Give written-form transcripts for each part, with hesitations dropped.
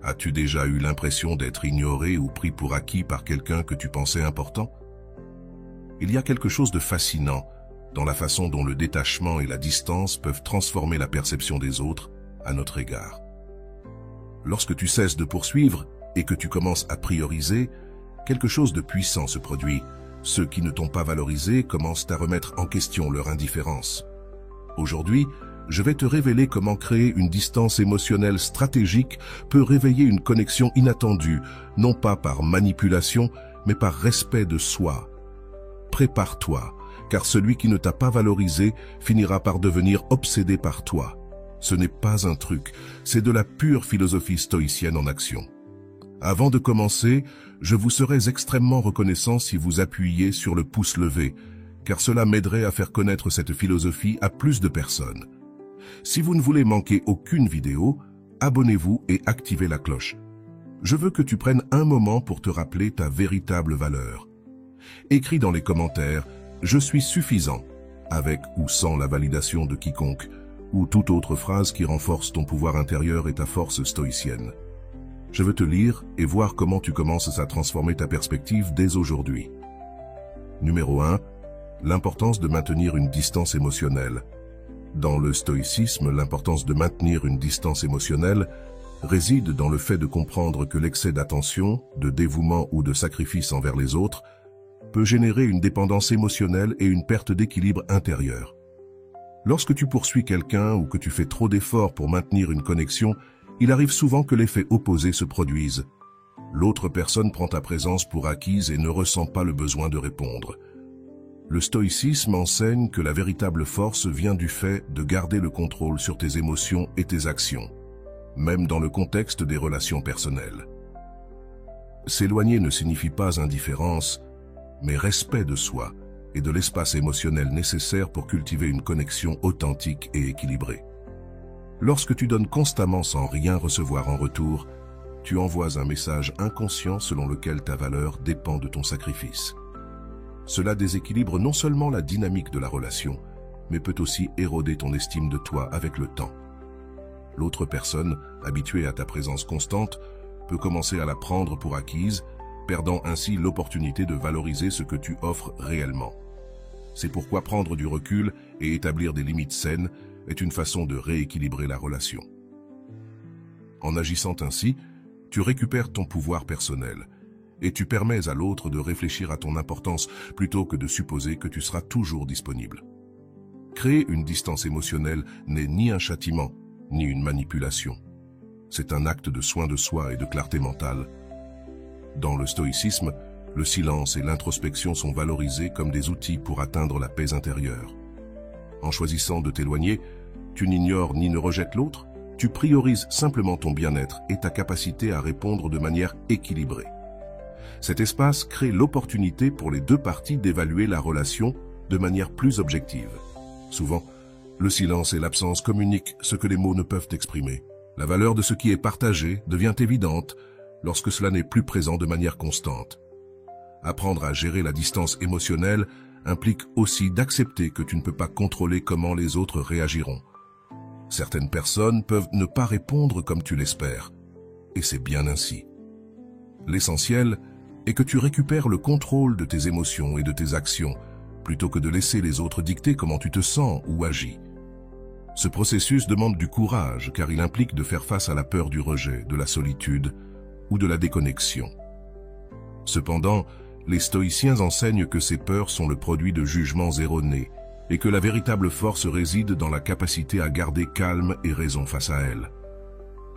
As-tu déjà eu l'impression d'être ignoré ou pris pour acquis par quelqu'un que tu pensais important? Il y a quelque chose de fascinant dans la façon dont le détachement et la distance peuvent transformer la perception des autres à notre égard. Lorsque tu cesses de poursuivre et que tu commences à prioriser, quelque chose de puissant se produit. Ceux qui ne t'ont pas valorisé commencent à remettre en question leur indifférence. Aujourd'hui, je vais te révéler comment créer une distance émotionnelle stratégique peut réveiller une connexion inattendue, non pas par manipulation, mais par respect de soi. Prépare-toi, car celui qui ne t'a pas valorisé finira par devenir obsédé par toi. Ce n'est pas un truc, c'est de la pure philosophie stoïcienne en action. Avant de commencer, je vous serais extrêmement reconnaissant si vous appuyiez sur le pouce levé, car cela m'aiderait à faire connaître cette philosophie à plus de personnes. Si vous ne voulez manquer aucune vidéo, abonnez-vous et activez la cloche. Je veux que tu prennes un moment pour te rappeler ta véritable valeur. Écris dans les commentaires « Je suis suffisant » avec ou sans la validation de quiconque, ou toute autre phrase qui renforce ton pouvoir intérieur et ta force stoïcienne. Je veux te lire et voir comment tu commences à transformer ta perspective dès aujourd'hui. Numéro 1. L'importance de maintenir une distance émotionnelle. Dans le stoïcisme, l'importance de maintenir une distance émotionnelle réside dans le fait de comprendre que l'excès d'attention, de dévouement ou de sacrifice envers les autres peut générer une dépendance émotionnelle et une perte d'équilibre intérieur. Lorsque tu poursuis quelqu'un ou que tu fais trop d'efforts pour maintenir une connexion, il arrive souvent que l'effet opposé se produise. L'autre personne prend ta présence pour acquise et ne ressent pas le besoin de répondre. Le stoïcisme enseigne que la véritable force vient du fait de garder le contrôle sur tes émotions et tes actions, même dans le contexte des relations personnelles. S'éloigner ne signifie pas indifférence, mais respect de soi et de l'espace émotionnel nécessaire pour cultiver une connexion authentique et équilibrée. Lorsque tu donnes constamment sans rien recevoir en retour, tu envoies un message inconscient selon lequel ta valeur dépend de ton sacrifice. Cela déséquilibre non seulement la dynamique de la relation, mais peut aussi éroder ton estime de toi avec le temps. L'autre personne, habituée à ta présence constante, peut commencer à la prendre pour acquise, perdant ainsi l'opportunité de valoriser ce que tu offres réellement. C'est pourquoi prendre du recul et établir des limites saines est une façon de rééquilibrer la relation. En agissant ainsi, tu récupères ton pouvoir personnel et tu permets à l'autre de réfléchir à ton importance plutôt que de supposer que tu seras toujours disponible. Créer une distance émotionnelle n'est ni un châtiment, ni une manipulation. C'est un acte de soin de soi et de clarté mentale. Dans le stoïcisme, le silence et l'introspection sont valorisés comme des outils pour atteindre la paix intérieure. En choisissant de t'éloigner, tu n'ignores ni ne rejettes l'autre, tu priorises simplement ton bien-être et ta capacité à répondre de manière équilibrée. Cet espace crée l'opportunité pour les deux parties d'évaluer la relation de manière plus objective. Souvent, le silence et l'absence communiquent ce que les mots ne peuvent exprimer. La valeur de ce qui est partagé devient évidente lorsque cela n'est plus présent de manière constante. Apprendre à gérer la distance émotionnelle implique aussi d'accepter que tu ne peux pas contrôler comment les autres réagiront. Certaines personnes peuvent ne pas répondre comme tu l'espères, et c'est bien ainsi. L'essentiel est que tu récupères le contrôle de tes émotions et de tes actions, plutôt que de laisser les autres dicter comment tu te sens ou agis. Ce processus demande du courage, car il implique de faire face à la peur du rejet, de la solitude ou de la déconnexion. Cependant, les stoïciens enseignent que ces peurs sont le produit de jugements erronés et que la véritable force réside dans la capacité à garder calme et raison face à elles.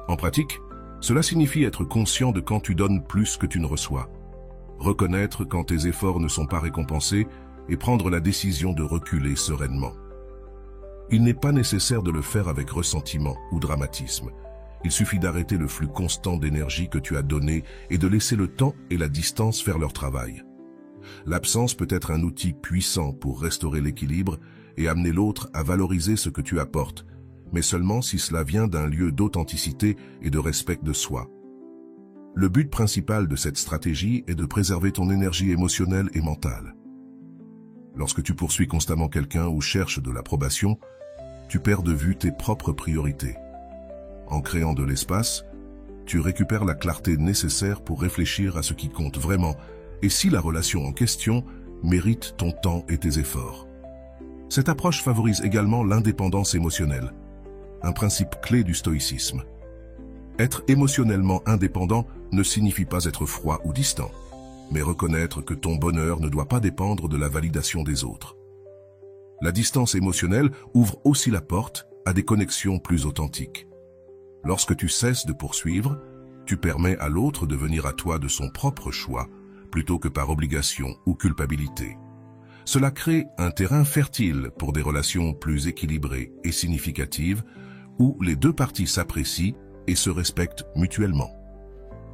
En pratique, cela signifie être conscient de quand tu donnes plus que tu ne reçois, reconnaître quand tes efforts ne sont pas récompensés et prendre la décision de reculer sereinement. Il n'est pas nécessaire de le faire avec ressentiment ou dramatisme. Il suffit d'arrêter le flux constant d'énergie que tu as donné et de laisser le temps et la distance faire leur travail. L'absence peut être un outil puissant pour restaurer l'équilibre et amener l'autre à valoriser ce que tu apportes, mais seulement si cela vient d'un lieu d'authenticité et de respect de soi. Le but principal de cette stratégie est de préserver ton énergie émotionnelle et mentale. Lorsque tu poursuis constamment quelqu'un ou cherches de l'approbation, tu perds de vue tes propres priorités. En créant de l'espace, tu récupères la clarté nécessaire pour réfléchir à ce qui compte vraiment et si la relation en question mérite ton temps et tes efforts. Cette approche favorise également l'indépendance émotionnelle, un principe clé du stoïcisme. Être émotionnellement indépendant ne signifie pas être froid ou distant, mais reconnaître que ton bonheur ne doit pas dépendre de la validation des autres. La distance émotionnelle ouvre aussi la porte à des connexions plus authentiques. Lorsque tu cesses de poursuivre, tu permets à l'autre de venir à toi de son propre choix, plutôt que par obligation ou culpabilité. Cela crée un terrain fertile pour des relations plus équilibrées et significatives, où les deux parties s'apprécient et se respectent mutuellement.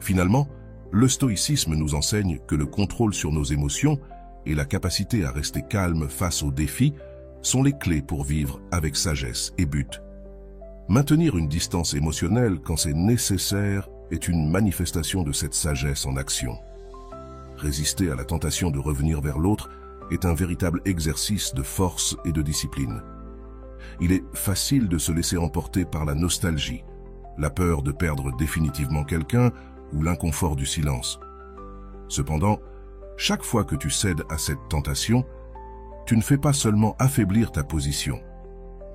Finalement, le stoïcisme nous enseigne que le contrôle sur nos émotions et la capacité à rester calme face aux défis sont les clés pour vivre avec sagesse et but. Maintenir une distance émotionnelle quand c'est nécessaire est une manifestation de cette sagesse en action. Résister à la tentation de revenir vers l'autre est un véritable exercice de force et de discipline. Il est facile de se laisser emporter par la nostalgie, la peur de perdre définitivement quelqu'un ou l'inconfort du silence. Cependant, chaque fois que tu cèdes à cette tentation, tu ne fais pas seulement affaiblir ta position,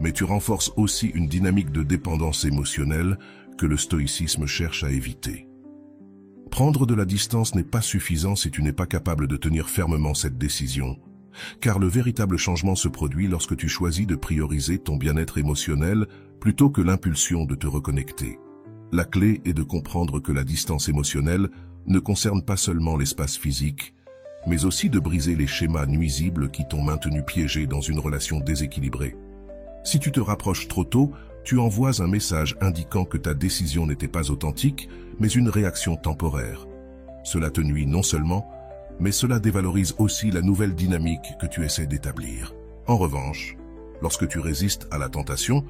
mais tu renforces aussi une dynamique de dépendance émotionnelle que le stoïcisme cherche à éviter. Prendre de la distance n'est pas suffisant si tu n'es pas capable de tenir fermement cette décision, car le véritable changement se produit lorsque tu choisis de prioriser ton bien-être émotionnel plutôt que l'impulsion de te reconnecter. La clé est de comprendre que la distance émotionnelle ne concerne pas seulement l'espace physique, mais aussi de briser les schémas nuisibles qui t'ont maintenu piégé dans une relation déséquilibrée. Si tu te rapproches trop tôt, tu envoies un message indiquant que ta décision n'était pas authentique, mais une réaction temporaire. Cela te nuit non seulement, mais cela dévalorise aussi la nouvelle dynamique que tu essaies d'établir. En revanche, lorsque tu résistes à la tentation,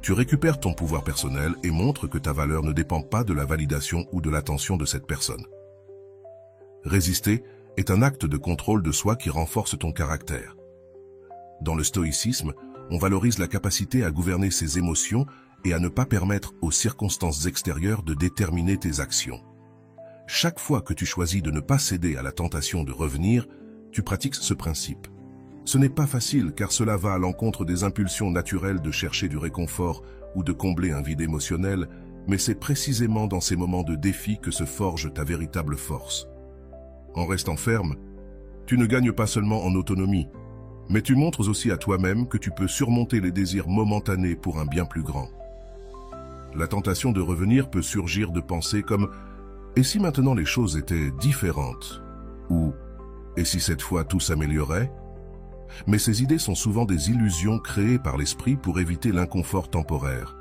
tu récupères ton pouvoir personnel et montres que ta valeur ne dépend pas de la validation ou de l'attention de cette personne. Résister est un acte de contrôle de soi qui renforce ton caractère. Dans le stoïcisme, on valorise la capacité à gouverner ses émotions et à ne pas permettre aux circonstances extérieures de déterminer tes actions. Chaque fois que tu choisis de ne pas céder à la tentation de revenir, tu pratiques ce principe. Ce n'est pas facile car cela va à l'encontre des impulsions naturelles de chercher du réconfort ou de combler un vide émotionnel, mais c'est précisément dans ces moments de défi que se forge ta véritable force. En restant ferme, tu ne gagnes pas seulement en autonomie, mais tu montres aussi à toi-même que tu peux surmonter les désirs momentanés pour un bien plus grand. La tentation de revenir peut surgir de pensées comme « et si maintenant les choses étaient différentes ?» ou « et si cette fois tout s'améliorait ?» Mais ces idées sont souvent des illusions créées par l'esprit pour éviter l'inconfort temporaire.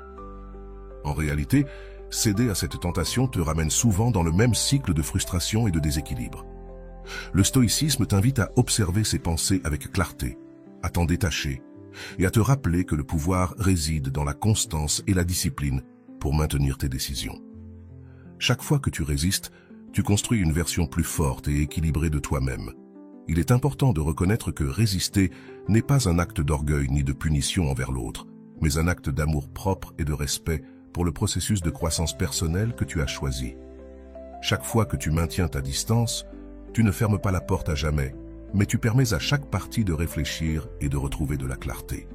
En réalité, céder à cette tentation te ramène souvent dans le même cycle de frustration et de déséquilibre. Le stoïcisme t'invite à observer ces pensées avec clarté, à t'en détacher et à te rappeler que le pouvoir réside dans la constance et la discipline pour maintenir tes décisions. Chaque fois que tu résistes, tu construis une version plus forte et équilibrée de toi-même. Il est important de reconnaître que résister n'est pas un acte d'orgueil ni de punition envers l'autre, mais un acte d'amour propre et de respect pour le processus de croissance personnelle que tu as choisi. Chaque fois que tu maintiens ta distance, tu ne fermes pas la porte à jamais, mais tu permets à chaque partie de réfléchir et de retrouver de la clarté.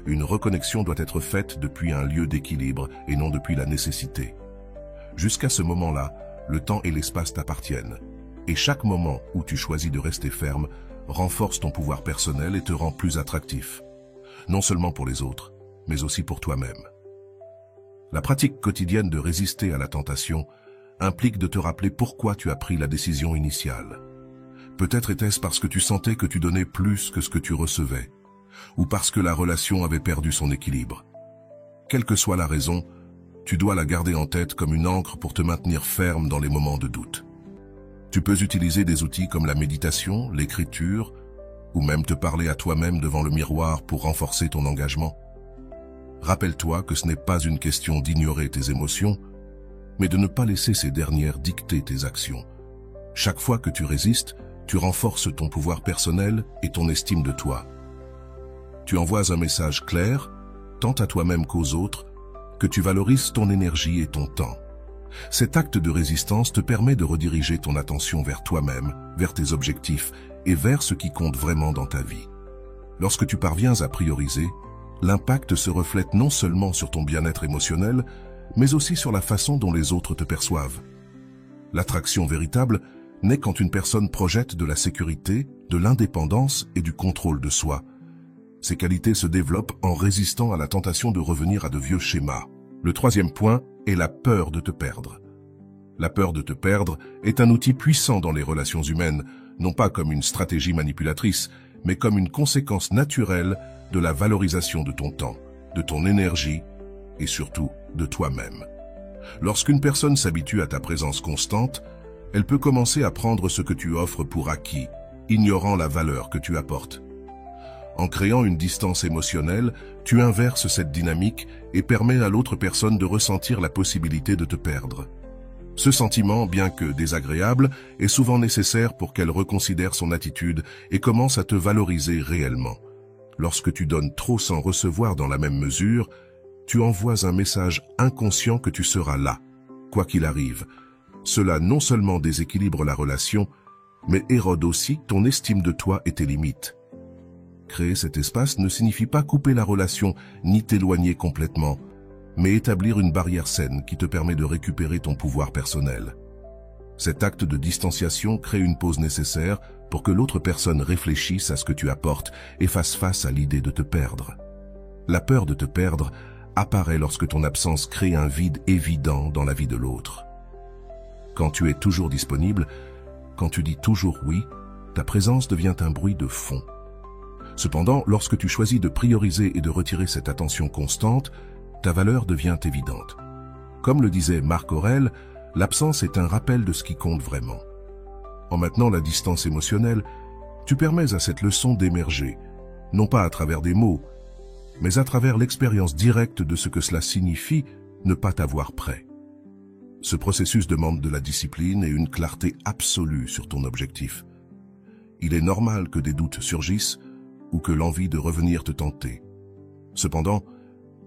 Une reconnexion doit être faite depuis un lieu d'équilibre et non depuis la nécessité. Jusqu'à ce moment-là, le temps et l'espace t'appartiennent. Et chaque moment où tu choisis de rester ferme renforce ton pouvoir personnel et te rend plus attractif. Non seulement pour les autres, mais aussi pour toi-même. La pratique quotidienne de résister à la tentation implique de te rappeler pourquoi tu as pris la décision initiale. Peut-être était-ce parce que tu sentais que tu donnais plus que ce que tu recevais, ou parce que la relation avait perdu son équilibre. Quelle que soit la raison, tu dois la garder en tête comme une ancre pour te maintenir ferme dans les moments de doute. Tu peux utiliser des outils comme la méditation, l'écriture, ou même te parler à toi-même devant le miroir pour renforcer ton engagement. Rappelle-toi que ce n'est pas une question d'ignorer tes émotions, mais de ne pas laisser ces dernières dicter tes actions. Chaque fois que tu résistes, tu renforces ton pouvoir personnel et ton estime de toi. Tu envoies un message clair, tant à toi-même qu'aux autres, que tu valorises ton énergie et ton temps. Cet acte de résistance te permet de rediriger ton attention vers toi-même, vers tes objectifs et vers ce qui compte vraiment dans ta vie. Lorsque tu parviens à prioriser, l'impact se reflète non seulement sur ton bien-être émotionnel, mais aussi sur la façon dont les autres te perçoivent. L'attraction véritable naît quand une personne projette de la sécurité, de l'indépendance et du contrôle de soi. Ces qualités se développent en résistant à la tentation de revenir à de vieux schémas. Le troisième point est la peur de te perdre. La peur de te perdre est un outil puissant dans les relations humaines, non pas comme une stratégie manipulatrice, mais comme une conséquence naturelle de la valorisation de ton temps, de ton énergie et surtout de toi-même. Lorsqu'une personne s'habitue à ta présence constante, elle peut commencer à prendre ce que tu offres pour acquis, ignorant la valeur que tu apportes. En créant une distance émotionnelle, tu inverses cette dynamique et permets à l'autre personne de ressentir la possibilité de te perdre. Ce sentiment, bien que désagréable, est souvent nécessaire pour qu'elle reconsidère son attitude et commence à te valoriser réellement. Lorsque tu donnes trop sans recevoir dans la même mesure, tu envoies un message inconscient que tu seras là, quoi qu'il arrive. Cela non seulement déséquilibre la relation, mais érode aussi ton estime de toi et tes limites. Créer cet espace ne signifie pas couper la relation ni t'éloigner complètement, mais établir une barrière saine qui te permet de récupérer ton pouvoir personnel. Cet acte de distanciation crée une pause nécessaire pour que l'autre personne réfléchisse à ce que tu apportes et fasse face à l'idée de te perdre. La peur de te perdre apparaît lorsque ton absence crée un vide évident dans la vie de l'autre. Quand tu es toujours disponible, quand tu dis toujours oui, ta présence devient un bruit de fond. Cependant, lorsque tu choisis de prioriser et de retirer cette attention constante, ta valeur devient évidente. Comme le disait Marc Aurèle, l'absence est un rappel de ce qui compte vraiment. En maintenant la distance émotionnelle, tu permets à cette leçon d'émerger, non pas à travers des mots, mais à travers l'expérience directe de ce que cela signifie ne pas t'avoir prêt. Ce processus demande de la discipline et une clarté absolue sur ton objectif. Il est normal que des doutes surgissent ou que l'envie de revenir te tenter. Cependant,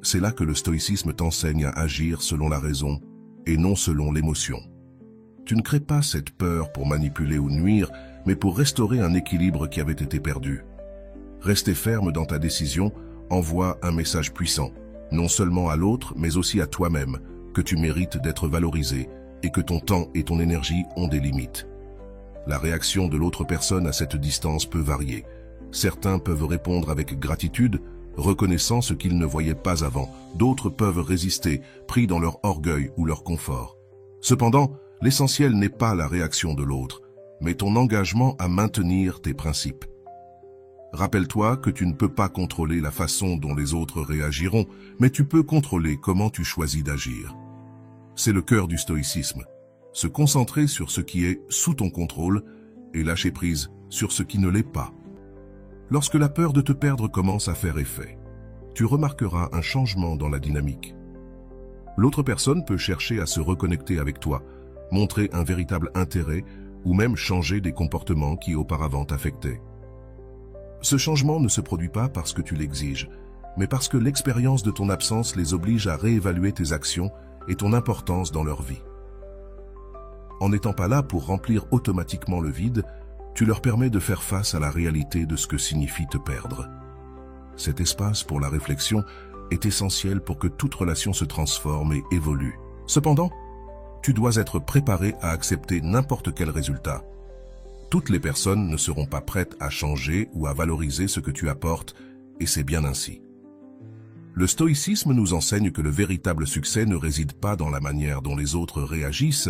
c'est là que le stoïcisme t'enseigne à agir selon la raison et non selon l'émotion. Tu ne crées pas cette peur pour manipuler ou nuire, mais pour restaurer un équilibre qui avait été perdu. Rester ferme dans ta décision envoie un message puissant, non seulement à l'autre, mais aussi à toi-même, que tu mérites d'être valorisé et que ton temps et ton énergie ont des limites. La réaction de l'autre personne à cette distance peut varier. Certains peuvent répondre avec gratitude, reconnaissant ce qu'ils ne voyaient pas avant. D'autres peuvent résister, pris dans leur orgueil ou leur confort. Cependant, l'essentiel n'est pas la réaction de l'autre, mais ton engagement à maintenir tes principes. Rappelle-toi que tu ne peux pas contrôler la façon dont les autres réagiront, mais tu peux contrôler comment tu choisis d'agir. C'est le cœur du stoïcisme. Se concentrer sur ce qui est sous ton contrôle et lâcher prise sur ce qui ne l'est pas. Lorsque la peur de te perdre commence à faire effet, tu remarqueras un changement dans la dynamique. L'autre personne peut chercher à se reconnecter avec toi, montrer un véritable intérêt ou même changer des comportements qui auparavant t'affectaient. Ce changement ne se produit pas parce que tu l'exiges, mais parce que l'expérience de ton absence les oblige à réévaluer tes actions et ton importance dans leur vie. En n'étant pas là pour remplir automatiquement le vide, tu leur permets de faire face à la réalité de ce que signifie te perdre. Cet espace pour la réflexion est essentiel pour que toute relation se transforme et évolue. Cependant, tu dois être préparé à accepter n'importe quel résultat. Toutes les personnes ne seront pas prêtes à changer ou à valoriser ce que tu apportes, et c'est bien ainsi. Le stoïcisme nous enseigne que le véritable succès ne réside pas dans la manière dont les autres réagissent,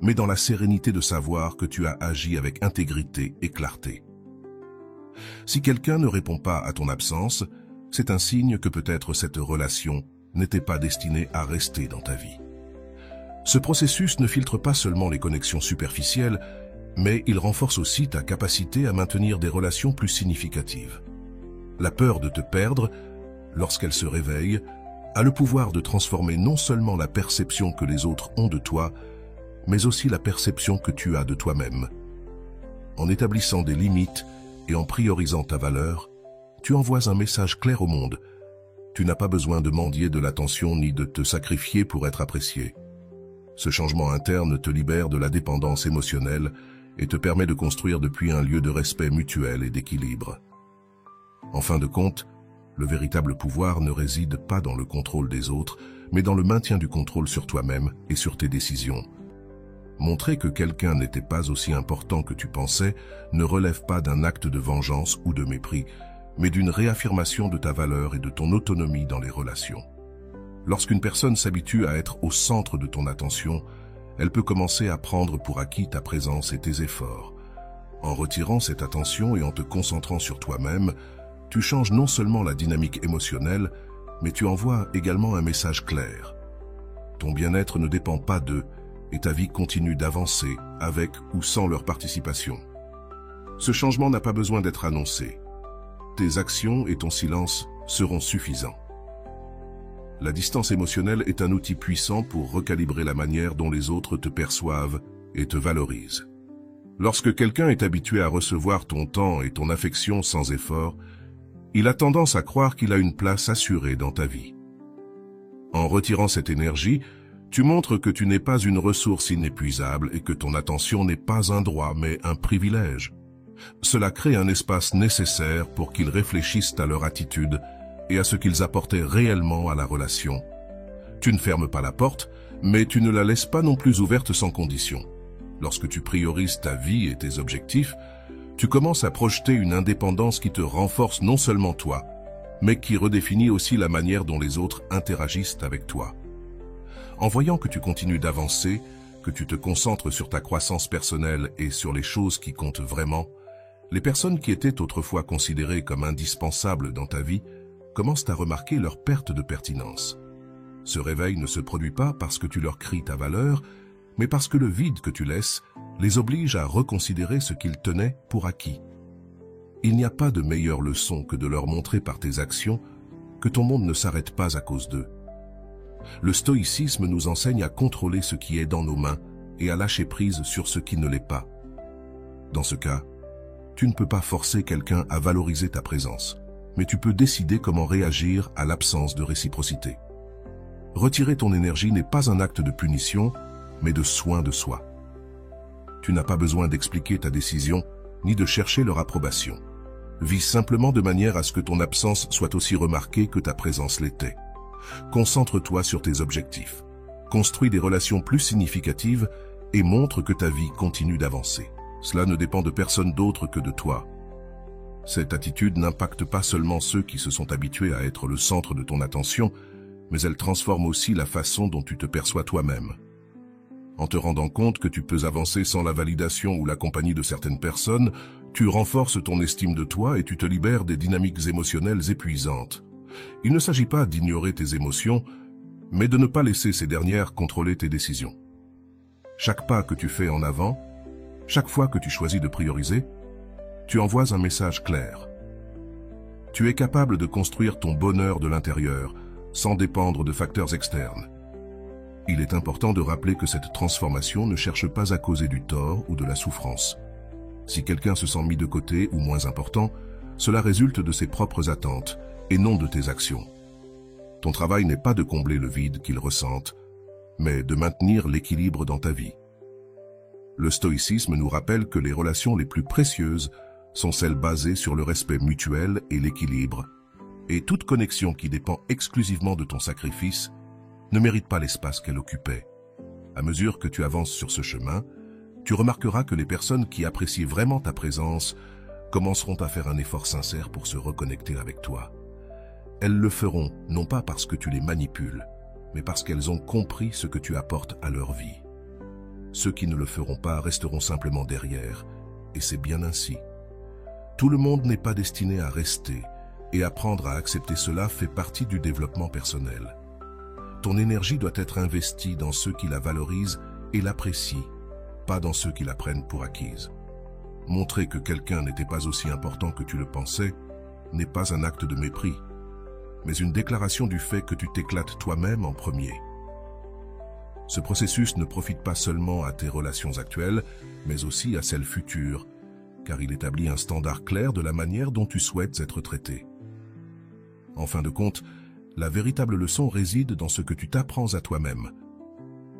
mais dans la sérénité de savoir que tu as agi avec intégrité et clarté. Si quelqu'un ne répond pas à ton absence, c'est un signe que peut-être cette relation n'était pas destinée à rester dans ta vie. Ce processus ne filtre pas seulement les connexions superficielles, mais il renforce aussi ta capacité à maintenir des relations plus significatives. La peur de te perdre, lorsqu'elle se réveille, a le pouvoir de transformer non seulement la perception que les autres ont de toi, mais aussi la perception que tu as de toi-même. En établissant des limites et en priorisant ta valeur, tu envoies un message clair au monde. Tu n'as pas besoin de mendier de l'attention ni de te sacrifier pour être apprécié. Ce changement interne te libère de la dépendance émotionnelle et te permet de construire depuis un lieu de respect mutuel et d'équilibre. En fin de compte, le véritable pouvoir ne réside pas dans le contrôle des autres, mais dans le maintien du contrôle sur toi-même et sur tes décisions. Montrer que quelqu'un n'était pas aussi important que tu pensais ne relève pas d'un acte de vengeance ou de mépris, mais d'une réaffirmation de ta valeur et de ton autonomie dans les relations. Lorsqu'une personne s'habitue à être au centre de ton attention, elle peut commencer à prendre pour acquis ta présence et tes efforts. En retirant cette attention et en te concentrant sur toi-même, tu changes non seulement la dynamique émotionnelle, mais tu envoies également un message clair. Ton bien-être ne dépend pas d'eux et ta vie continue d'avancer avec ou sans leur participation. Ce changement n'a pas besoin d'être annoncé. Tes actions et ton silence seront suffisants. La distance émotionnelle est un outil puissant pour recalibrer la manière dont les autres te perçoivent et te valorisent. Lorsque quelqu'un est habitué à recevoir ton temps et ton affection sans effort, il a tendance à croire qu'il a une place assurée dans ta vie. En retirant cette énergie, tu montres que tu n'es pas une ressource inépuisable et que ton attention n'est pas un droit mais un privilège. Cela crée un espace nécessaire pour qu'ils réfléchissent à leur attitude et à ce qu'ils apportaient réellement à la relation. Tu ne fermes pas la porte, mais tu ne la laisses pas non plus ouverte sans condition. Lorsque tu priorises ta vie et tes objectifs, tu commences à projeter une indépendance qui te renforce non seulement toi, mais qui redéfinit aussi la manière dont les autres interagissent avec toi. En voyant que tu continues d'avancer, que tu te concentres sur ta croissance personnelle et sur les choses qui comptent vraiment, les personnes qui étaient autrefois considérées comme indispensables dans ta vie commencent à remarquer leur perte de pertinence. Ce réveil ne se produit pas parce que tu leur cries ta valeur, mais parce que le vide que tu laisses les oblige à reconsidérer ce qu'ils tenaient pour acquis. Il n'y a pas de meilleure leçon que de leur montrer par tes actions que ton monde ne s'arrête pas à cause d'eux. Le stoïcisme nous enseigne à contrôler ce qui est dans nos mains et à lâcher prise sur ce qui ne l'est pas. Dans ce cas, tu ne peux pas forcer quelqu'un à valoriser ta présence, mais tu peux décider comment réagir à l'absence de réciprocité. Retirer ton énergie n'est pas un acte de punition, mais de soin de soi. Tu n'as pas besoin d'expliquer ta décision, ni de chercher leur approbation. Vis simplement de manière à ce que ton absence soit aussi remarquée que ta présence l'était. Concentre-toi sur tes objectifs. Construis des relations plus significatives et montre que ta vie continue d'avancer. Cela ne dépend de personne d'autre que de toi. Cette attitude n'impacte pas seulement ceux qui se sont habitués à être le centre de ton attention, mais elle transforme aussi la façon dont tu te perçois toi-même. En te rendant compte que tu peux avancer sans la validation ou la compagnie de certaines personnes, tu renforces ton estime de toi et tu te libères des dynamiques émotionnelles épuisantes. Il ne s'agit pas d'ignorer tes émotions, mais de ne pas laisser ces dernières contrôler tes décisions. Chaque pas que tu fais en avant, chaque fois que tu choisis de prioriser, tu envoies un message clair. Tu es capable de construire ton bonheur de l'intérieur, sans dépendre de facteurs externes. Il est important de rappeler que cette transformation ne cherche pas à causer du tort ou de la souffrance. Si quelqu'un se sent mis de côté ou moins important, cela résulte de ses propres attentes et non de tes actions. Ton travail n'est pas de combler le vide qu'il ressente, mais de maintenir l'équilibre dans ta vie. Le stoïcisme nous rappelle que les relations les plus précieuses sont celles basées sur le respect mutuel et l'équilibre, et toute connexion qui dépend exclusivement de ton sacrifice ne mérite pas l'espace qu'elle occupait. À mesure que tu avances sur ce chemin, tu remarqueras que les personnes qui apprécient vraiment ta présence commenceront à faire un effort sincère pour se reconnecter avec toi. Elles le feront non pas parce que tu les manipules, mais parce qu'elles ont compris ce que tu apportes à leur vie. Ceux qui ne le feront pas resteront simplement derrière, et c'est bien ainsi. Tout le monde n'est pas destiné à rester, et apprendre à accepter cela fait partie du développement personnel. Ton énergie doit être investie dans ceux qui la valorisent et l'apprécient, pas dans ceux qui la prennent pour acquise. Montrer que quelqu'un n'était pas aussi important que tu le pensais n'est pas un acte de mépris, mais une déclaration du fait que tu t'éclates toi-même en premier. Ce processus ne profite pas seulement à tes relations actuelles, mais aussi à celles futures, car il établit un standard clair de la manière dont tu souhaites être traité. En fin de compte, la véritable leçon réside dans ce que tu t'apprends à toi-même.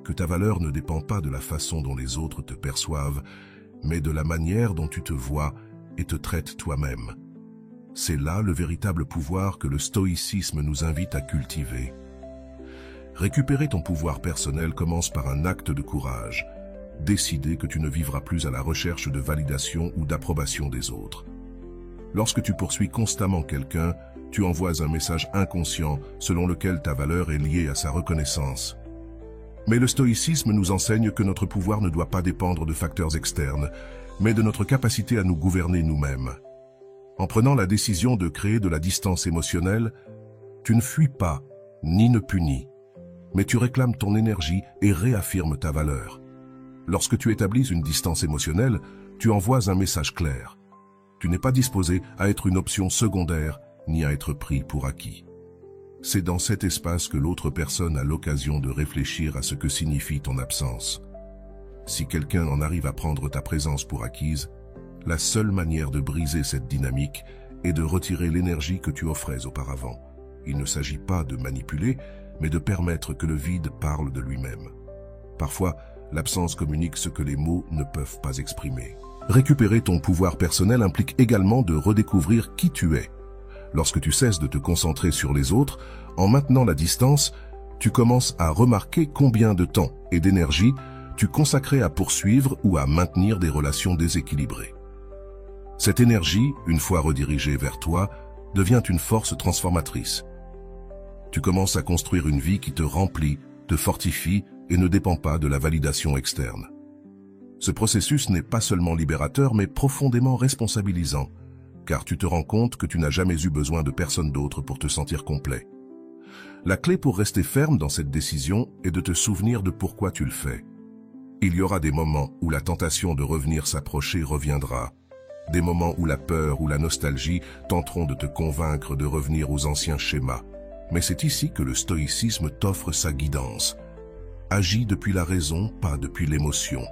que ta valeur ne dépend pas de la façon dont les autres te perçoivent, mais de la manière dont tu te vois et te traites toi-même. C'est là le véritable pouvoir que le stoïcisme nous invite à cultiver. Récupérer ton pouvoir personnel commence par un acte de courage. Décider que tu ne vivras plus à la recherche de validation ou d'approbation des autres. Lorsque tu poursuis constamment quelqu'un, tu envoies un message inconscient selon lequel ta valeur est liée à sa reconnaissance. Mais le stoïcisme nous enseigne que notre pouvoir ne doit pas dépendre de facteurs externes, mais de notre capacité à nous gouverner nous-mêmes. En prenant la décision de créer de la distance émotionnelle, tu ne fuis pas, ni ne punis, mais tu réclames ton énergie et réaffirmes ta valeur. Lorsque tu établis une distance émotionnelle, tu envoies un message clair. Tu n'es pas disposé à être une option secondaire, ni à être pris pour acquis. C'est dans cet espace que l'autre personne a l'occasion de réfléchir à ce que signifie ton absence. Si quelqu'un en arrive à prendre ta présence pour acquise, la seule manière de briser cette dynamique est de retirer l'énergie que tu offrais auparavant. Il ne s'agit pas de manipuler, mais de permettre que le vide parle de lui-même. Parfois, l'absence communique ce que les mots ne peuvent pas exprimer. Récupérer ton pouvoir personnel implique également de redécouvrir qui tu es. Lorsque tu cesses de te concentrer sur les autres, en maintenant la distance, tu commences à remarquer combien de temps et d'énergie tu consacrais à poursuivre ou à maintenir des relations déséquilibrées. Cette énergie, une fois redirigée vers toi, devient une force transformatrice. Tu commences à construire une vie qui te remplit, te fortifie et ne dépend pas de la validation externe. Ce processus n'est pas seulement libérateur, mais profondément responsabilisant, car tu te rends compte que tu n'as jamais eu besoin de personne d'autre pour te sentir complet. La clé pour rester ferme dans cette décision est de te souvenir de pourquoi tu le fais. Il y aura des moments où la tentation de revenir s'approcher reviendra, des moments où la peur ou la nostalgie tenteront de te convaincre de revenir aux anciens schémas. Mais c'est ici que le stoïcisme t'offre sa guidance. Agis depuis la raison, pas depuis l'émotion.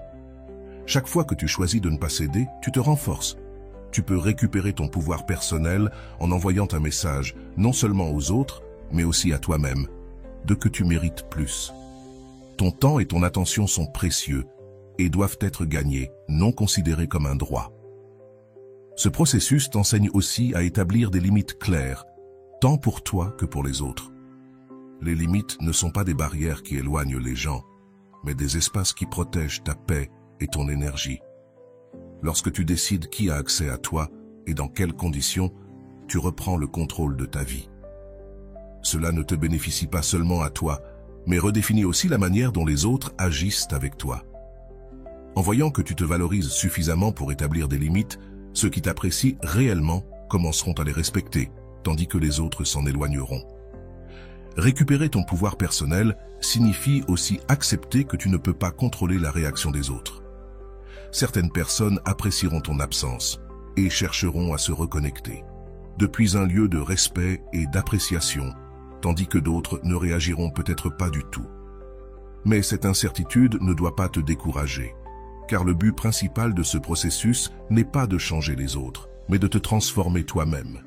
Chaque fois que tu choisis de ne pas céder, tu te renforces. Tu peux récupérer ton pouvoir personnel en envoyant un message, non seulement aux autres, mais aussi à toi-même, de que tu mérites plus. Ton temps et ton attention sont précieux et doivent être gagnés, non considérés comme un droit. Ce processus t'enseigne aussi à établir des limites claires, tant pour toi que pour les autres. Les limites ne sont pas des barrières qui éloignent les gens, mais des espaces qui protègent ta paix et ton énergie. Lorsque tu décides qui a accès à toi et dans quelles conditions, tu reprends le contrôle de ta vie. Cela ne te bénéficie pas seulement à toi, mais redéfinit aussi la manière dont les autres agissent avec toi. En voyant que tu te valorises suffisamment pour établir des limites, ceux qui t'apprécient réellement commenceront à les respecter, tandis que les autres s'en éloigneront. Récupérer ton pouvoir personnel signifie aussi accepter que tu ne peux pas contrôler la réaction des autres. Certaines personnes apprécieront ton absence et chercheront à se reconnecter, depuis un lieu de respect et d'appréciation, tandis que d'autres ne réagiront peut-être pas du tout. Mais cette incertitude ne doit pas te décourager, car le but principal de ce processus n'est pas de changer les autres, mais de te transformer toi-même.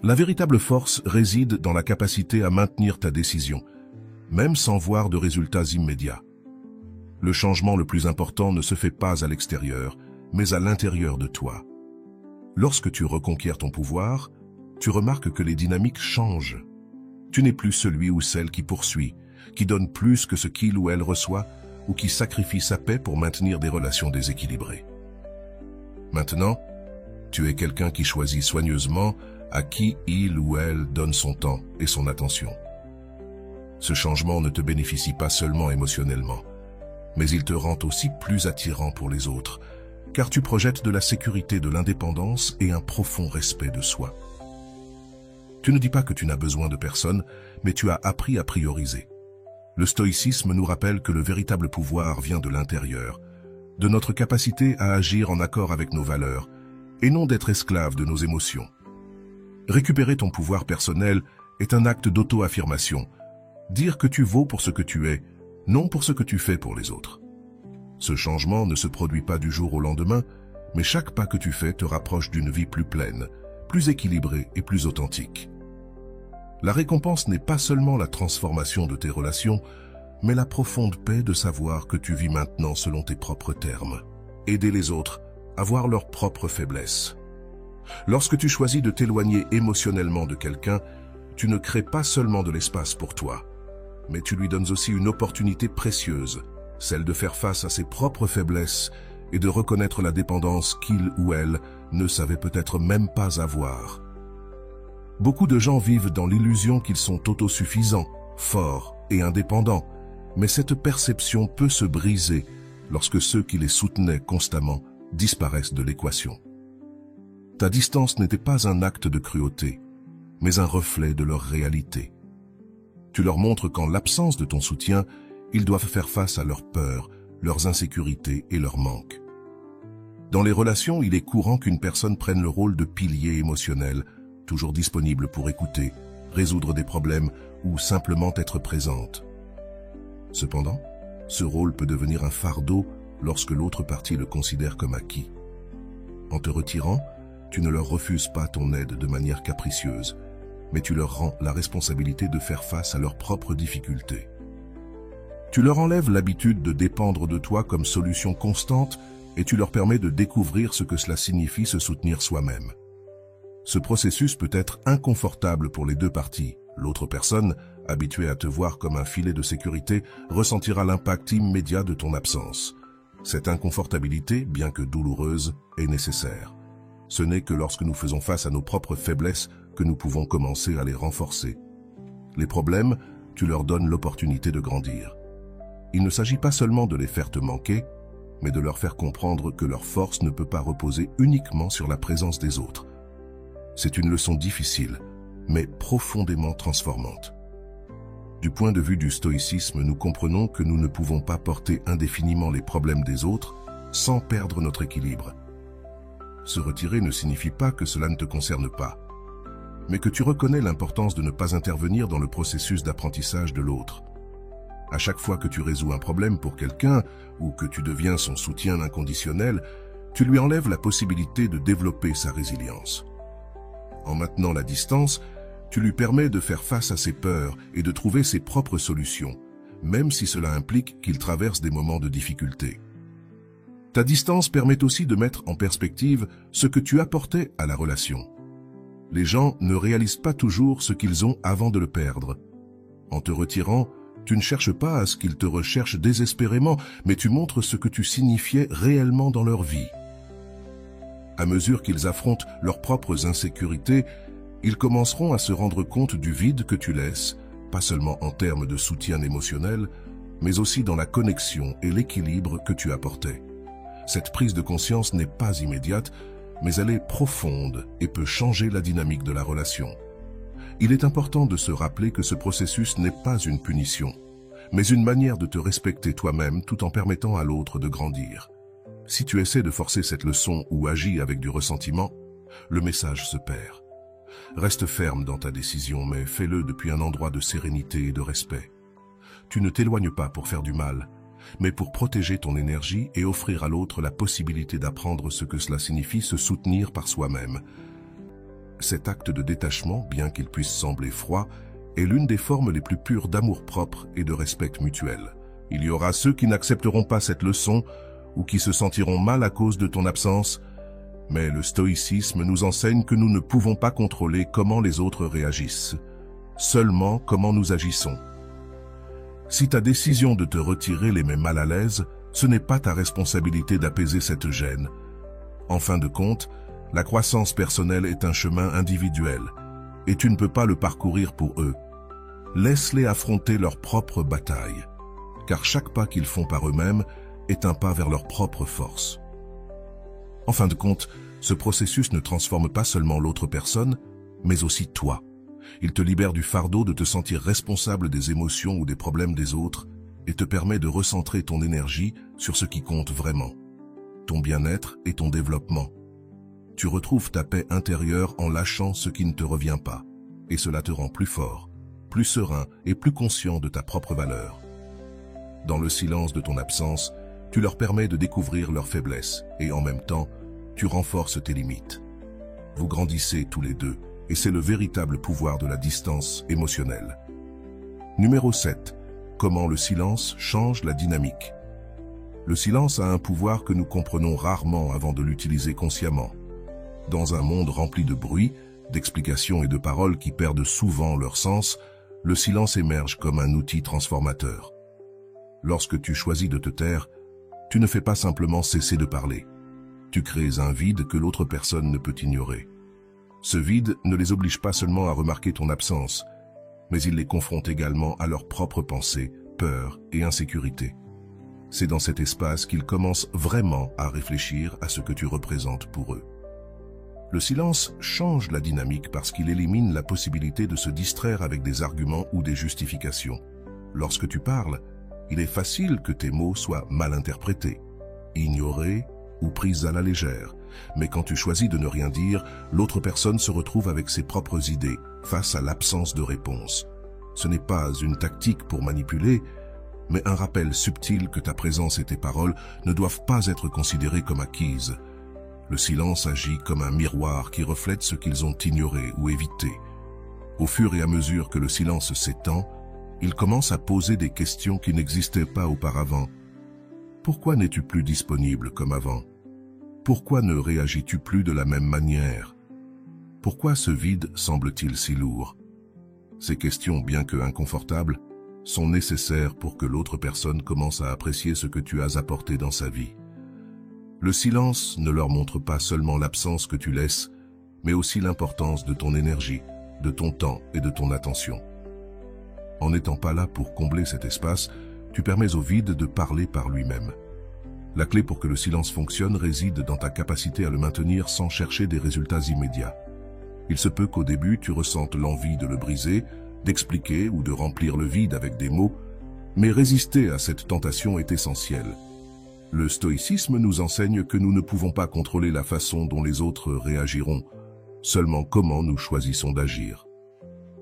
La véritable force réside dans la capacité à maintenir ta décision, même sans voir de résultats immédiats. Le changement le plus important ne se fait pas à l'extérieur, mais à l'intérieur de toi. Lorsque tu reconquiers ton pouvoir, tu remarques que les dynamiques changent. Tu n'es plus celui ou celle qui poursuit, qui donne plus que ce qu'il ou elle reçoit, ou qui sacrifie sa paix pour maintenir des relations déséquilibrées. Maintenant, tu es quelqu'un qui choisit soigneusement à qui il ou elle donne son temps et son attention. Ce changement ne te bénéficie pas seulement émotionnellement, mais il te rend aussi plus attirant pour les autres, car tu projettes de la sécurité, de l'indépendance et un profond respect de soi. Tu ne dis pas que tu n'as besoin de personne, mais tu as appris à prioriser. Le stoïcisme nous rappelle que le véritable pouvoir vient de l'intérieur, de notre capacité à agir en accord avec nos valeurs, et non d'être esclave de nos émotions. Récupérer ton pouvoir personnel est un acte d'auto-affirmation, dire que tu vaux pour ce que tu es, non pour ce que tu fais pour les autres. Ce changement ne se produit pas du jour au lendemain, mais chaque pas que tu fais te rapproche d'une vie plus pleine, plus équilibrée et plus authentique. La récompense n'est pas seulement la transformation de tes relations, mais la profonde paix de savoir que tu vis maintenant selon tes propres termes. Aider les autres à voir leurs propres faiblesses. Lorsque tu choisis de t'éloigner émotionnellement de quelqu'un, tu ne crées pas seulement de l'espace pour toi, mais tu lui donnes aussi une opportunité précieuse, celle de faire face à ses propres faiblesses et de reconnaître la dépendance qu'il ou elle ne savait peut-être même pas avoir. Beaucoup de gens vivent dans l'illusion qu'ils sont autosuffisants, forts et indépendants, mais cette perception peut se briser lorsque ceux qui les soutenaient constamment disparaissent de l'équation. Ta distance n'était pas un acte de cruauté, mais un reflet de leur réalité. Tu leur montres qu'en l'absence de ton soutien, ils doivent faire face à leurs peurs, leurs insécurités et leurs manques. Dans les relations, il est courant qu'une personne prenne le rôle de pilier émotionnel, toujours disponible pour écouter, résoudre des problèmes ou simplement être présente. Cependant, ce rôle peut devenir un fardeau lorsque l'autre partie le considère comme acquis. En te retirant, tu ne leur refuses pas ton aide de manière capricieuse, mais tu leur rends la responsabilité de faire face à leurs propres difficultés. Tu leur enlèves l'habitude de dépendre de toi comme solution constante et tu leur permets de découvrir ce que cela signifie se soutenir soi-même. Ce processus peut être inconfortable pour les deux parties. L'autre personne, habituée à te voir comme un filet de sécurité, ressentira l'impact immédiat de ton absence. Cette inconfortabilité, bien que douloureuse, est nécessaire. Ce n'est que lorsque nous faisons face à nos propres faiblesses que nous pouvons commencer à les renforcer. Les problèmes, tu leur donnes l'opportunité de grandir. Il ne s'agit pas seulement de les faire te manquer, mais de leur faire comprendre que leur force ne peut pas reposer uniquement sur la présence des autres. C'est une leçon difficile, mais profondément transformante. Du point de vue du stoïcisme, nous comprenons que nous ne pouvons pas porter indéfiniment les problèmes des autres sans perdre notre équilibre. Se retirer ne signifie pas que cela ne te concerne pas, mais que tu reconnais l'importance de ne pas intervenir dans le processus d'apprentissage de l'autre. À chaque fois que tu résous un problème pour quelqu'un ou que tu deviens son soutien inconditionnel, tu lui enlèves la possibilité de développer sa résilience. En maintenant la distance, tu lui permets de faire face à ses peurs et de trouver ses propres solutions, même si cela implique qu'il traverse des moments de difficulté. Ta distance permet aussi de mettre en perspective ce que tu apportais à la relation. Les gens ne réalisent pas toujours ce qu'ils ont avant de le perdre. En te retirant, tu ne cherches pas à ce qu'ils te recherchent désespérément, mais tu montres ce que tu signifiais réellement dans leur vie. À mesure qu'ils affrontent leurs propres insécurités, ils commenceront à se rendre compte du vide que tu laisses, pas seulement en termes de soutien émotionnel, mais aussi dans la connexion et l'équilibre que tu apportais. Cette prise de conscience n'est pas immédiate, mais elle est profonde et peut changer la dynamique de la relation. Il est important de se rappeler que ce processus n'est pas une punition, mais une manière de te respecter toi-même tout en permettant à l'autre de grandir. Si tu essaies de forcer cette leçon ou agis avec du ressentiment, le message se perd. Reste ferme dans ta décision, mais fais-le depuis un endroit de sérénité et de respect. Tu ne t'éloignes pas pour faire du mal, mais pour protéger ton énergie et offrir à l'autre la possibilité d'apprendre ce que cela signifie se soutenir par soi-même. Cet acte de détachement, bien qu'il puisse sembler froid, est l'une des formes les plus pures d'amour-propre et de respect mutuel. Il y aura ceux qui n'accepteront pas cette leçon ou qui se sentiront mal à cause de ton absence, mais le stoïcisme nous enseigne que nous ne pouvons pas contrôler comment les autres réagissent, seulement comment nous agissons. Si ta décision de te retirer les met mal à l'aise, ce n'est pas ta responsabilité d'apaiser cette gêne. En fin de compte, la croissance personnelle est un chemin individuel, et tu ne peux pas le parcourir pour eux. Laisse-les affronter leurs propres batailles, car chaque pas qu'ils font par eux-mêmes est un pas vers leur propre force. En fin de compte, ce processus ne transforme pas seulement l'autre personne, mais aussi toi. Il te libère du fardeau de te sentir responsable des émotions ou des problèmes des autres et te permet de recentrer ton énergie sur ce qui compte vraiment, ton bien-être et ton développement. Tu retrouves ta paix intérieure en lâchant ce qui ne te revient pas, et cela te rend plus fort, plus serein et plus conscient de ta propre valeur. Dans le silence de ton absence, tu leur permets de découvrir leurs faiblesses et en même temps, tu renforces tes limites. Vous grandissez tous les deux et c'est le véritable pouvoir de la distance émotionnelle. Numéro 7. comment le silence change la dynamique. Le silence a un pouvoir que nous comprenons rarement avant de l'utiliser consciemment. Dans un monde rempli de bruit, d'explications et de paroles qui perdent souvent leur sens, le silence émerge comme un outil transformateur. Lorsque tu choisis de te taire, tu ne fais pas simplement cesser de parler. Tu crées un vide que l'autre personne ne peut ignorer. Ce vide ne les oblige pas seulement à remarquer ton absence, mais il les confronte également à leurs propres pensées, peurs et insécurité. C'est dans cet espace qu'ils commencent vraiment à réfléchir à ce que tu représentes pour eux. Le silence change la dynamique parce qu'il élimine la possibilité de se distraire avec des arguments ou des justifications. Lorsque tu parles, il est facile que tes mots soient mal interprétés, ignorés ou pris à la légère. Mais quand tu choisis de ne rien dire, l'autre personne se retrouve avec ses propres idées face à l'absence de réponse. Ce n'est pas une tactique pour manipuler, mais un rappel subtil que ta présence et tes paroles ne doivent pas être considérées comme acquises. Le silence agit comme un miroir qui reflète ce qu'ils ont ignoré ou évité. Au fur et à mesure que le silence s'étend, ils commencent à poser des questions qui n'existaient pas auparavant. Pourquoi n'es-tu plus disponible comme avant? Pourquoi ne réagis-tu plus de la même manière? Pourquoi ce vide semble-t-il si lourd? Ces questions, bien que inconfortables, sont nécessaires pour que l'autre personne commence à apprécier ce que tu as apporté dans sa vie. Le silence ne leur montre pas seulement l'absence que tu laisses, mais aussi l'importance de ton énergie, de ton temps et de ton attention. En n'étant pas là pour combler cet espace, tu permets au vide de parler par lui-même. La clé pour que le silence fonctionne réside dans ta capacité à le maintenir sans chercher des résultats immédiats. Il se peut qu'au début tu ressentes l'envie de le briser, d'expliquer ou de remplir le vide avec des mots, mais résister à cette tentation est essentiel. Le stoïcisme nous enseigne que nous ne pouvons pas contrôler la façon dont les autres réagiront, seulement comment nous choisissons d'agir.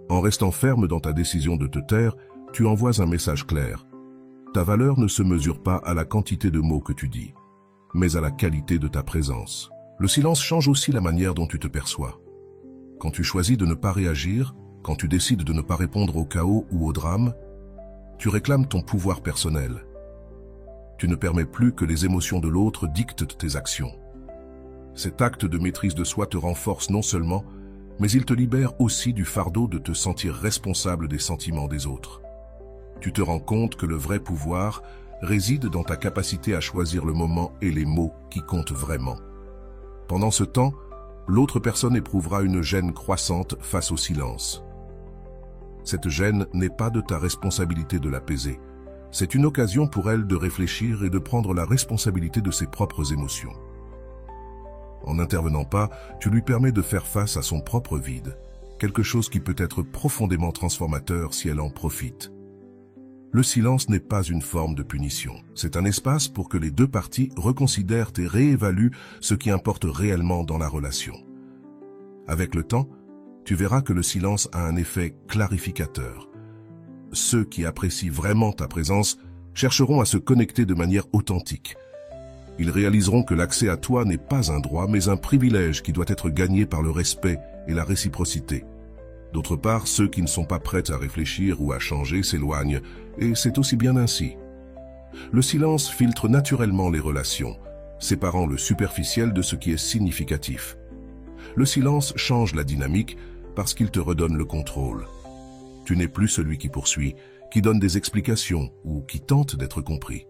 En restant ferme dans ta décision de te taire, tu envoies un message clair. Ta valeur ne se mesure pas à la quantité de mots que tu dis, mais à la qualité de ta présence. Le silence change aussi la manière dont tu te perçois. Quand tu choisis de ne pas réagir, quand tu décides de ne pas répondre au chaos ou au drame, tu réclames ton pouvoir personnel. Tu ne permets plus que les émotions de l'autre dictent tes actions. Cet acte de maîtrise de soi te renforce non seulement, mais il te libère aussi du fardeau de te sentir responsable des sentiments des autres. Tu te rends compte que le vrai pouvoir réside dans ta capacité à choisir le moment et les mots qui comptent vraiment. Pendant ce temps, l'autre personne éprouvera une gêne croissante face au silence. Cette gêne n'est pas de ta responsabilité de l'apaiser. C'est une occasion pour elle de réfléchir et de prendre la responsabilité de ses propres émotions. En n'intervenant pas, tu lui permets de faire face à son propre vide, quelque chose qui peut être profondément transformateur si elle en profite. Le silence n'est pas une forme de punition. C'est un espace pour que les deux parties reconsidèrent et réévaluent ce qui importe réellement dans la relation. Avec le temps, tu verras que le silence a un effet clarificateur. Ceux qui apprécient vraiment ta présence chercheront à se connecter de manière authentique. Ils réaliseront que l'accès à toi n'est pas un droit, mais un privilège qui doit être gagné par le respect et la réciprocité. D'autre part, ceux qui ne sont pas prêts à réfléchir ou à changer s'éloignent, et c'est aussi bien ainsi. Le silence filtre naturellement les relations, séparant le superficiel de ce qui est significatif. Le silence change la dynamique parce qu'il te redonne le contrôle. Tu n'es plus celui qui poursuit, qui donne des explications ou qui tente d'être compris.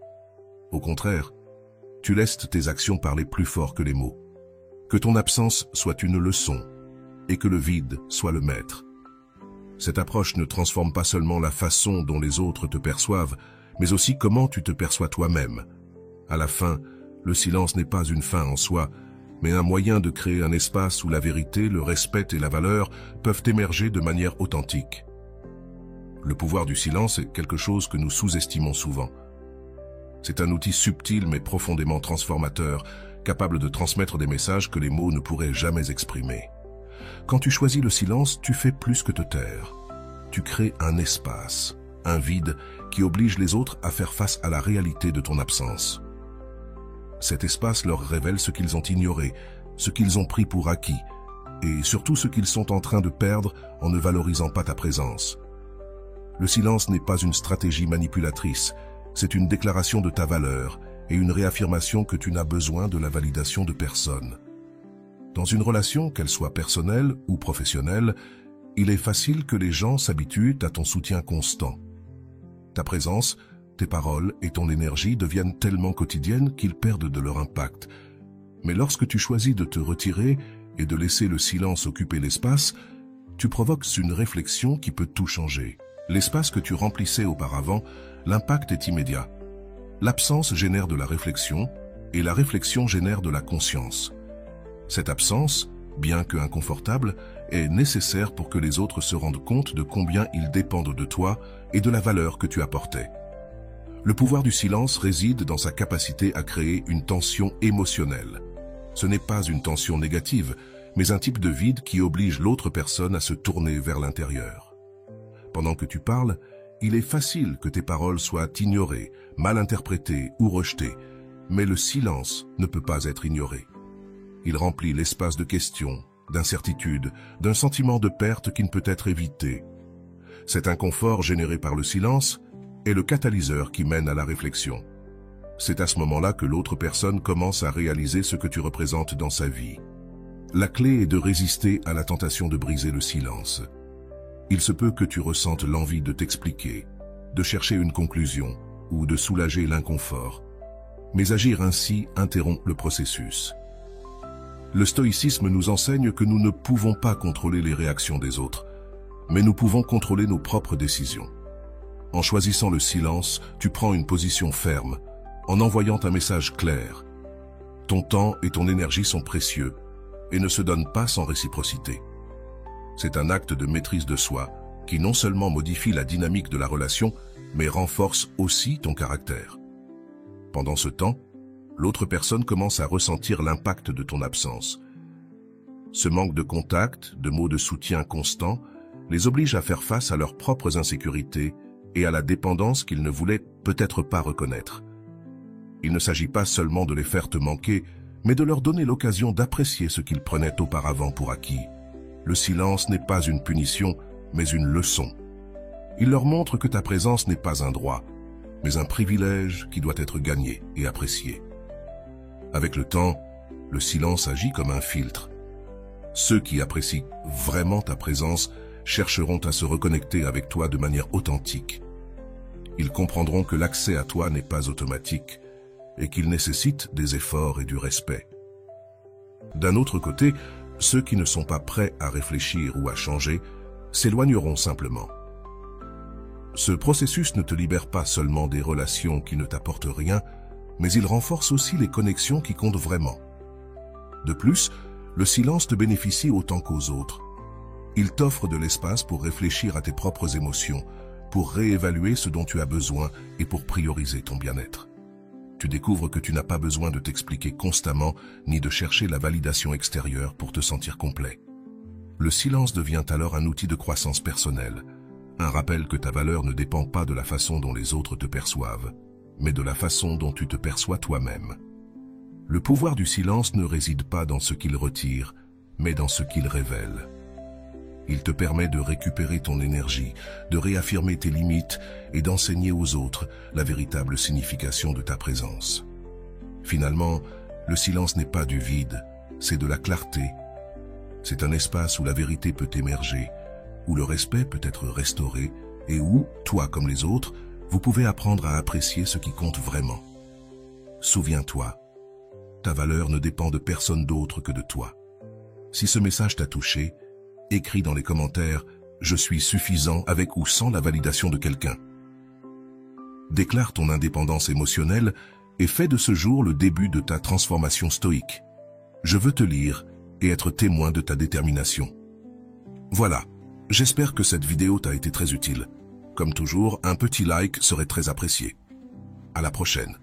Au contraire, tu laisses tes actions parler plus fort que les mots. Que ton absence soit une leçon et que le vide soit le maître. Cette approche ne transforme pas seulement la façon dont les autres te perçoivent, mais aussi comment tu te perçois toi-même. À la fin, le silence n'est pas une fin en soi, mais un moyen de créer un espace où la vérité, le respect et la valeur peuvent émerger de manière authentique. Le pouvoir du silence est quelque chose que nous sous-estimons souvent. C'est un outil subtil mais profondément transformateur, capable de transmettre des messages que les mots ne pourraient jamais exprimer. Quand tu choisis le silence, tu fais plus que te taire. Tu crées un espace, un vide qui oblige les autres à faire face à la réalité de ton absence. Cet espace leur révèle ce qu'ils ont ignoré, ce qu'ils ont pris pour acquis, et surtout ce qu'ils sont en train de perdre en ne valorisant pas ta présence. Le silence n'est pas une stratégie manipulatrice, c'est une déclaration de ta valeur et une réaffirmation que tu n'as besoin de la validation de personne. Dans une relation, qu'elle soit personnelle ou professionnelle, il est facile que les gens s'habituent à ton soutien constant. Ta présence, tes paroles et ton énergie deviennent tellement quotidiennes qu'ils perdent de leur impact. Mais lorsque tu choisis de te retirer et de laisser le silence occuper l'espace, tu provoques une réflexion qui peut tout changer. L'espace que tu remplissais auparavant, l'impact est immédiat. L'absence génère de la réflexion et la réflexion génère de la conscience. Cette absence, bien que inconfortable, est nécessaire pour que les autres se rendent compte de combien ils dépendent de toi et de la valeur que tu apportais. Le pouvoir du silence réside dans sa capacité à créer une tension émotionnelle. Ce n'est pas une tension négative, mais un type de vide qui oblige l'autre personne à se tourner vers l'intérieur. Pendant que tu parles, il est facile que tes paroles soient ignorées, mal interprétées ou rejetées, mais le silence ne peut pas être ignoré. Il remplit l'espace de questions, d'incertitudes, d'un sentiment de perte qui ne peut être évité. Cet inconfort généré par le silence est le catalyseur qui mène à la réflexion. C'est à ce moment-là que l'autre personne commence à réaliser ce que tu représentes dans sa vie. La clé est de résister à la tentation de briser le silence. Il se peut que tu ressentes l'envie de t'expliquer, de chercher une conclusion ou de soulager l'inconfort. Mais agir ainsi interrompt le processus. Le stoïcisme nous enseigne que nous ne pouvons pas contrôler les réactions des autres, mais nous pouvons contrôler nos propres décisions. En choisissant le silence, tu prends une position ferme, en envoyant un message clair. Ton temps et ton énergie sont précieux et ne se donnent pas sans réciprocité. C'est un acte de maîtrise de soi qui non seulement modifie la dynamique de la relation, mais renforce aussi ton caractère. Pendant ce temps, l'autre personne commence à ressentir l'impact de ton absence. Ce manque de contact, de mots de soutien constants, les oblige à faire face à leurs propres insécurités et à la dépendance qu'ils ne voulaient peut-être pas reconnaître. Il ne s'agit pas seulement de les faire te manquer, mais de leur donner l'occasion d'apprécier ce qu'ils prenaient auparavant pour acquis. Le silence n'est pas une punition, mais une leçon. Il leur montre que ta présence n'est pas un droit, mais un privilège qui doit être gagné et apprécié. Avec le temps, le silence agit comme un filtre. Ceux qui apprécient vraiment ta présence chercheront à se reconnecter avec toi de manière authentique. Ils comprendront que l'accès à toi n'est pas automatique et qu'il nécessite des efforts et du respect. D'un autre côté, ceux qui ne sont pas prêts à réfléchir ou à changer s'éloigneront simplement. Ce processus ne te libère pas seulement des relations qui ne t'apportent rien, mais il renforce aussi les connexions qui comptent vraiment. De plus, le silence te bénéficie autant qu'aux autres. Il t'offre de l'espace pour réfléchir à tes propres émotions, pour réévaluer ce dont tu as besoin et pour prioriser ton bien-être. Tu découvres que tu n'as pas besoin de t'expliquer constamment ni de chercher la validation extérieure pour te sentir complet. Le silence devient alors un outil de croissance personnelle, un rappel que ta valeur ne dépend pas de la façon dont les autres te perçoivent, mais de la façon dont tu te perçois toi-même. Le pouvoir du silence ne réside pas dans ce qu'il retire, mais dans ce qu'il révèle. Il te permet de récupérer ton énergie, de réaffirmer tes limites et d'enseigner aux autres la véritable signification de ta présence. Finalement, le silence n'est pas du vide, c'est de la clarté. C'est un espace où la vérité peut émerger, où le respect peut être restauré et où, toi comme les autres, vous pouvez apprendre à apprécier ce qui compte vraiment. Souviens-toi, ta valeur ne dépend de personne d'autre que de toi. Si ce message t'a touché, écris dans les commentaires « Je suis suffisant avec ou sans la validation de quelqu'un ». Déclare ton indépendance émotionnelle et fais de ce jour le début de ta transformation stoïque. Je veux te lire et être témoin de ta détermination. Voilà, j'espère que cette vidéo t'a été très utile. Comme toujours, un petit like serait très apprécié. À la prochaine.